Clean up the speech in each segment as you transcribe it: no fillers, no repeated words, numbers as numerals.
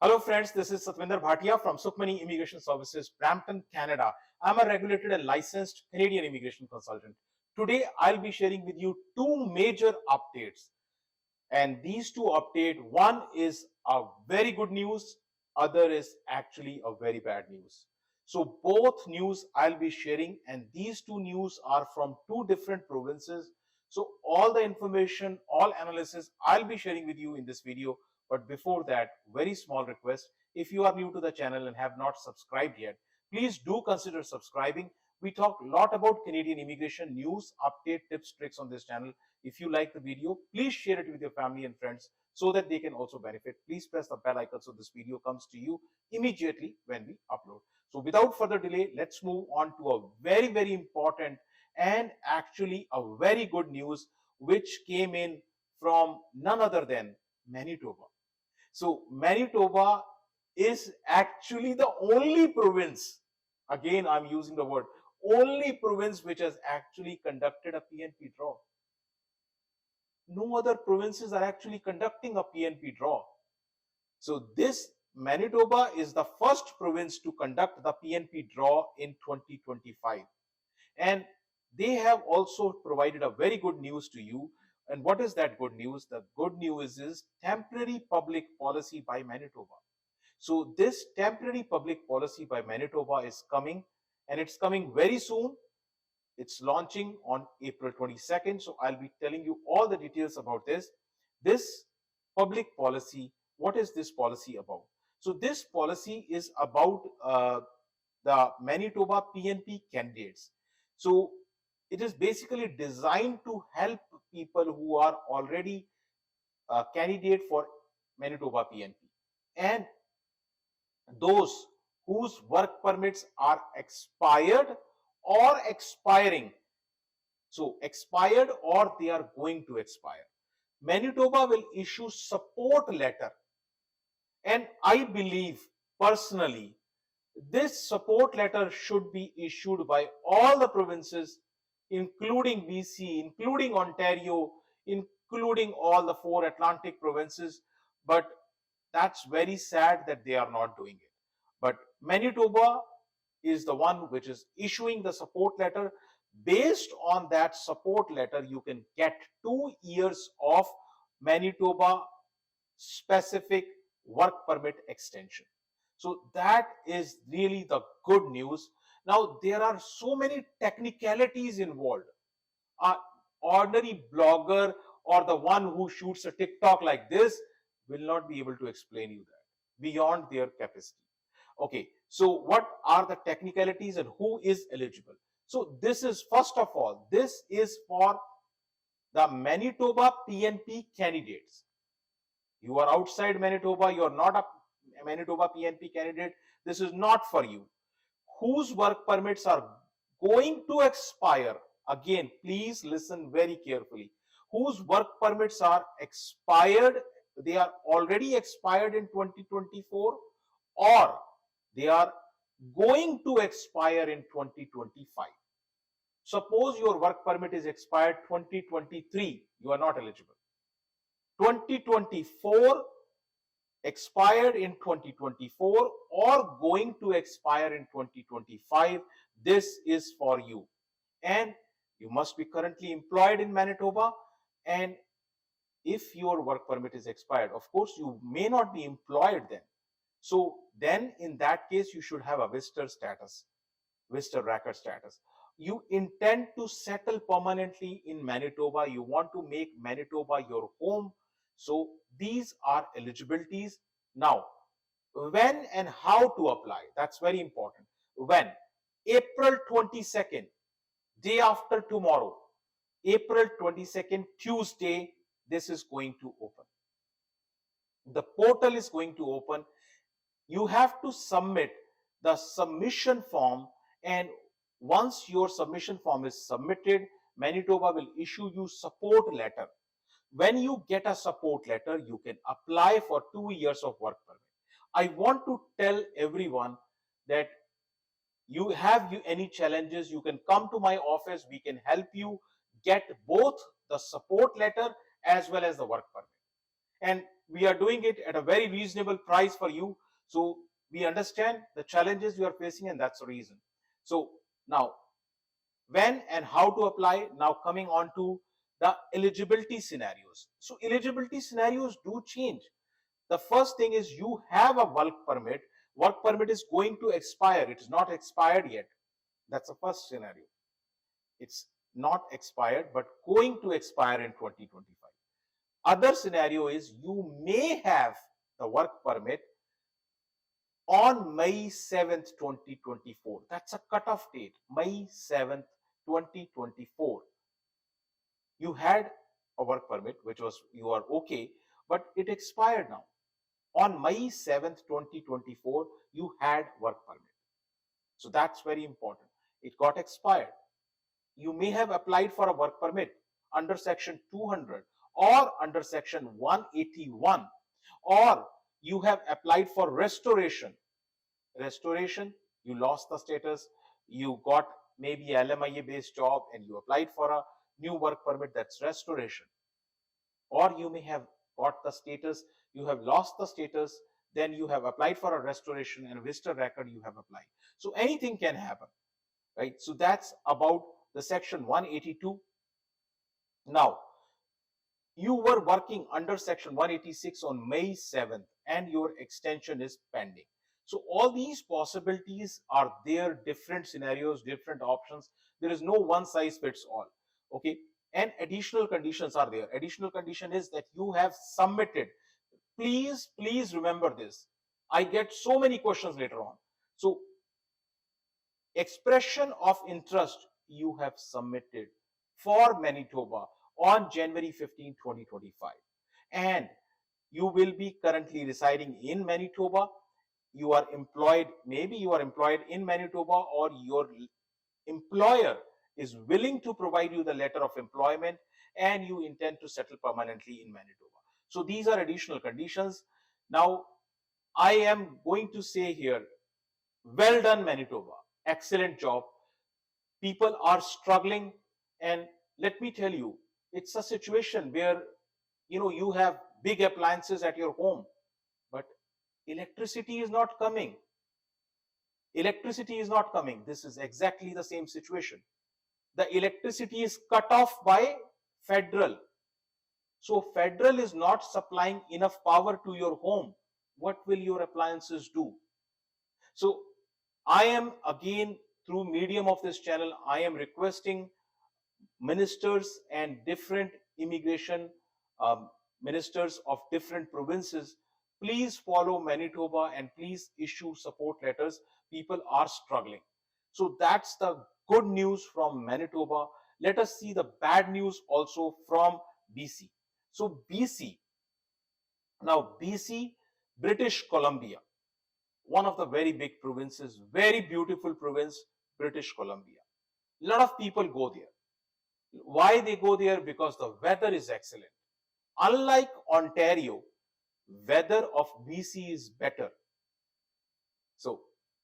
Hello friends, this is Satvinder Bhatia from Sukhmaniimmigration Services, Brampton, Canada. I'm a regulated and licensed Canadian immigration consultant. Today, I'll be sharing with you two major updates. And these two updates, one is a very good news, other is actually a very bad news. So both news I'll be sharing, and these two news are from two different provinces. So all the information, all analysis I'll be sharing with you in this video. But before that, very small request. If you are new to the channel and have not subscribed yet, please do consider subscribing. We talk a lot about Canadian immigration news, update, tips, tricks on this channel. If you like the video, please share it with your family and friends so that they can also benefit. Please press the bell icon so this video comes to you immediately when we upload. So without further delay, let's move on to a very, very important and actually a very good news which came in from none other than Manitoba. So Manitoba is actually the only province, again I'm using the word, only province which has actually conducted a PNP draw. No other provinces are actually conducting a PNP draw. So this Manitoba is the first province to conduct the PNP draw in 2025. And they have also provided a very good news to you. And what is that good news? The good news is temporary public policy by Manitoba. So this temporary public policy by Manitoba is coming, and it's coming very soon. It's launching on April 22nd. So I'll be telling you all the details about this. This public policy, what is this policy about? So this policy is about the Manitoba PNP candidates. So it is basically designed to help people who are already a candidate for Manitoba PNP and those whose work permits are expired or expiring. So expired or they are going to expire. Manitoba will issue support letter, and I believe personally this support letter should be issued by all the provinces, including BC, including Ontario, including all the four Atlantic provinces. But that's very sad that they are not doing it. But Manitoba is the one which is issuing the support letter. Based on that support letter, you can get 2 years of Manitoba specific work permit extension. So that is really the good news. Now, there are so many technicalities involved. An ordinary blogger or the one who shoots a TikTok like this will not be able to explain you that beyond their capacity. Okay, so what are the technicalities and who is eligible? So this is, first of all, this is for the Manitoba PNP candidates. You are outside Manitoba, you are not a Manitoba PNP candidate. This is not for you. Whose work permits are going to expire? Again, please listen very carefully. Whose work permits are expired, they are already expired in 2024, or they are going to expire in 2025. Suppose your work permit is expired 2023, you are not eligible. 2024 expired in 2024 or going to expire in 2025, this is for you. And you must be currently employed in Manitoba, and if your work permit is expired, of course you may not be employed then. So then in that case you should have a visitor status, visitor record status. You intend to settle permanently in Manitoba, you want to make Manitoba your home. So these are eligibilities. Now, when and how to apply, that's very important. When? April 22nd, day after tomorrow, April 22nd, Tuesday, this is going to open. The portal is going to open. You have to submit the submission form, and once your submission form is submitted, Manitoba will issue you support letter. When you get a support letter, you can apply for 2 years of work permit. I want to tell everyone that you have any challenges, you can come to my office. We can help you get both the support letter as well as the work permit. And We are doing it at a very reasonable price for you. So we understand the challenges you are facing, and that's the reason. So now, when and how to apply. Now coming on to the eligibility scenarios. So eligibility scenarios do change. The first thing is you have a work permit. Work permit is going to expire. It is not expired yet. That's the first scenario. It's not expired, but going to expire in 2025. Other scenario is you may have the work permit on May 7th, 2024. That's a cutoff date, May 7th, 2024. You had a work permit, which was, you are okay, but it expired now. On May 7th, 2024, you had work permit. So that's very important. It got expired. You may have applied for a work permit under section 200 or under section 181, or you have applied for restoration. Restoration, you lost the status, you got maybe LMIA based job and you applied for a new work permit, that's restoration. Or you may have got the status, you have lost the status, then you have applied for a restoration and visitor record you have applied. So anything can happen, right? So that's about the section 182. Now, you were working under section 186 on May 7th and your extension is pending. So all these possibilities are there, different scenarios, different options. There is no one size fits all. Okay. And additional conditions are there. Additional condition is that you have submitted. Please remember this. I get so many questions later on. So expression of interest you have submitted for Manitoba on January 15, 2025. And you will be currently residing in Manitoba. You are employed, maybe you are employed in Manitoba, or your employer is willing to provide you the letter of employment and you intend to settle permanently in Manitoba. So these are additional conditions. Now, I am going to say here, well done Manitoba, excellent job. People are struggling, and let me tell you, it's a situation where you have big appliances at your home, but electricity is not coming. Electricity is not coming. This is exactly the same situation. The electricity is cut off by federal. So federal is not supplying enough power to your home. What will your appliances do? So I am again, through medium of this channel, I am requesting ministers and different immigration ministers of different provinces, please follow Manitoba and please issue support letters. People are struggling. So that's the good news from Manitoba. Let us see the bad news also from BC. So BC, now BC, British Columbia, one of the very big provinces, very beautiful province, British Columbia. A lot of people go there. Why they go there? Because the weather is excellent. Unlike Ontario, weather of BC is better. So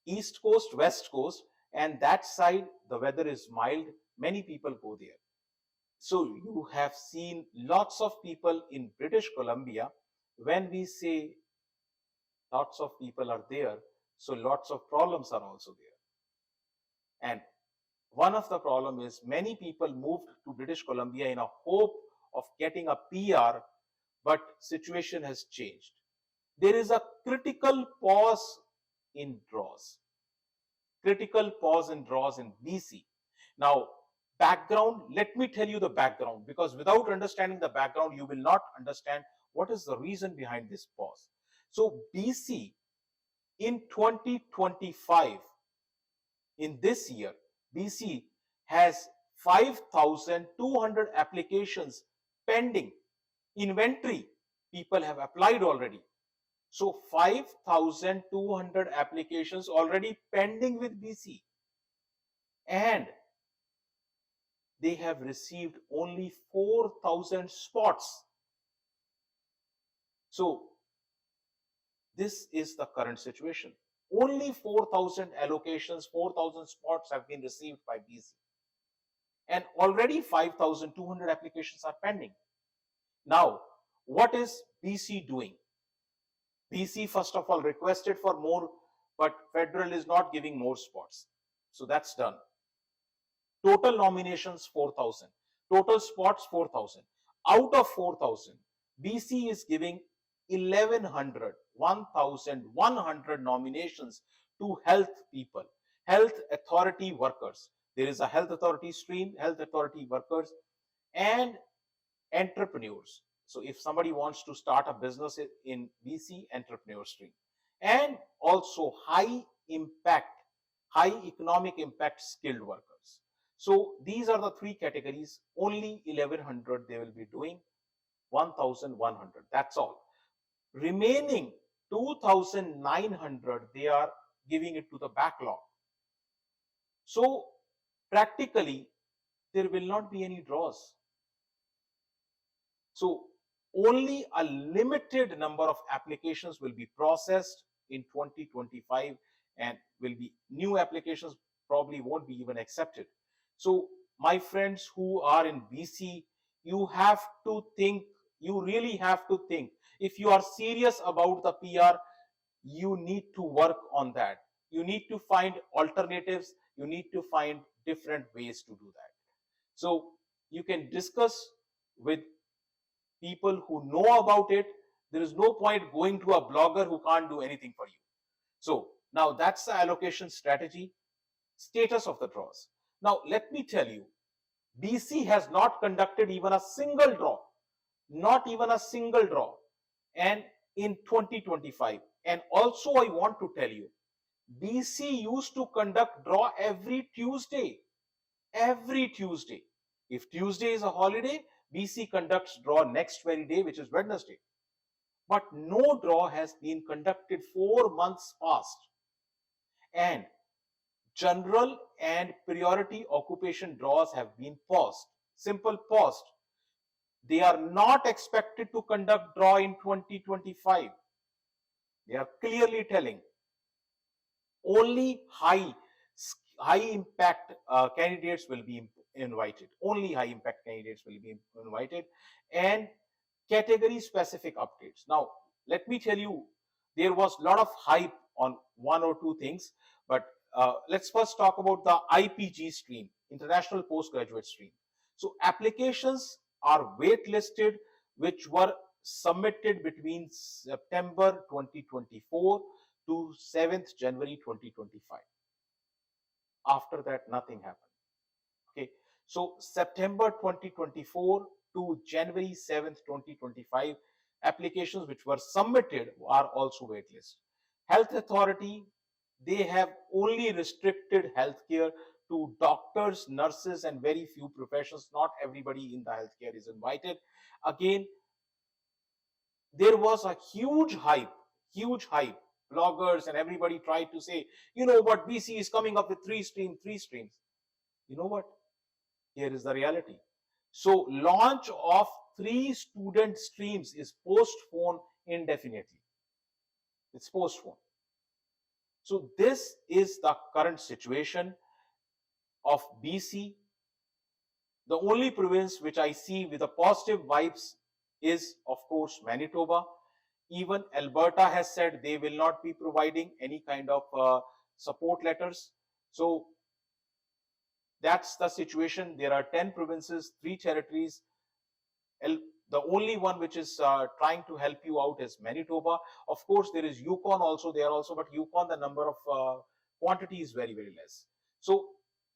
east coast, west coast, and that side the weather is mild. Many people go there. So you have seen lots of people in British Columbia. When we say lots of people are there, so lots of problems are also there. And one of the problem is many people moved to British Columbia in a hope of getting a PR, but situation has changed. There is a critical pause in draws. Critical pause in draws in BC. Now, background, let me tell you the background, because without understanding the background, you will not understand what is the reason behind this pause. So BC in 2025, in this year, BC has 5,200 applications pending. Inventory, people have applied already. So 5,200 applications already pending with BC. And they have received only 4,000 spots. So this is the current situation. Only 4,000 allocations, 4,000 spots have been received by BC. And already 5,200 applications are pending. Now, what is BC doing? BC first of all requested for more, but federal is not giving more spots. So that's done. Total nominations 4,000. Total spots 4,000. Out of 4,000, BC is giving 1,100 nominations to health people, health authority workers. There is a health authority stream, health authority workers, and entrepreneurs. So if somebody wants to start a business in BC, entrepreneur stream, and also high impact, high economic impact skilled workers. So these are the three categories. Only 1,100 they will be doing, 1,100. That's all. Remaining 2,900 they are giving it to the backlog. So practically there will not be any draws. So only a limited number of applications will be processed in 2025, and will be new applications probably won't be even accepted. So my friends who are in BC, you have to think, you really have to think. If you are serious about the PR, you need to work on that. You need to find alternatives. You need to find different ways to do that. So you can discuss with people who know about it. There is no point going to a blogger who can't do anything for you. So now that's the allocation strategy. Status of the draws. Now let me tell you, BC has not conducted even a single draw, not even a single draw, and in 2025. And also I want to tell you, BC used to conduct draw every Tuesday. Every Tuesday. If Tuesday is a holiday, BC conducts draw next very day, which is Wednesday. But no draw has been conducted 4 months past. And general and priority occupation draws have been paused. Simple paused. They are not expected to conduct draw in 2025. They are clearly telling only high impact candidates will be invited. Only high impact candidates will be invited, and category specific updates. Now let me tell you, there was a lot of hype on one or two things, but let's first talk about the IPG stream, International Postgraduate Stream. So applications are waitlisted which were submitted between September 2024 to 7th January 2025. After that, nothing happened. Okay, so September 2024 to January 7th, 2025, applications which were submitted are also waitlist. Health Authority, they have only restricted healthcare to doctors, nurses, and very few professions. Not everybody in the healthcare is invited. Again, there was a huge hype, huge hype. Bloggers and everybody tried to say, you know what, BC is coming up with three streams. You know what? Here is the reality. So launch of 3 student streams is postponed indefinitely. It's postponed. So this is the current situation of BC. The only province which I see with a positive vibes is, of course, Manitoba. Even Alberta has said they will not be providing any kind of support letters. So that's the situation. There are 10 provinces, 3 territories. The only one which is trying to help you out is Manitoba. Of course, there is Yukon also there also, but Yukon, the number of quantity is very, very less. So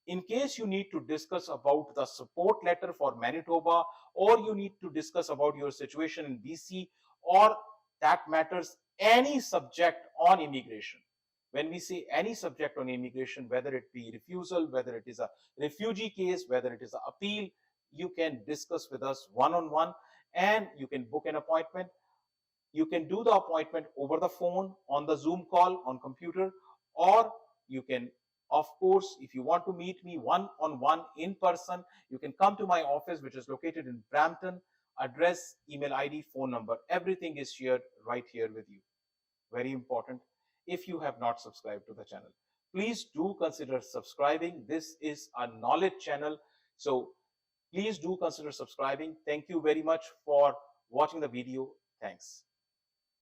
in case you need to discuss about the support letter for Manitoba, or you need to discuss about your situation in BC, or that matters any subject on immigration. When we say any subject on immigration, whether it be refusal, whether it is a refugee case, whether it is an appeal, you can discuss with us one-on-one, and you can book an appointment. You can do the appointment over the phone, on the Zoom call, on computer, or you can, of course, if you want to meet me one-on-one in person, you can come to my office, which is located in Brampton. Address, email ID, phone number, everything is shared right here with you. Very important. If you have not subscribed to the channel, please do consider subscribing. This is a knowledge channel, so please do consider subscribing. Thank you very much for watching the video. Thanks.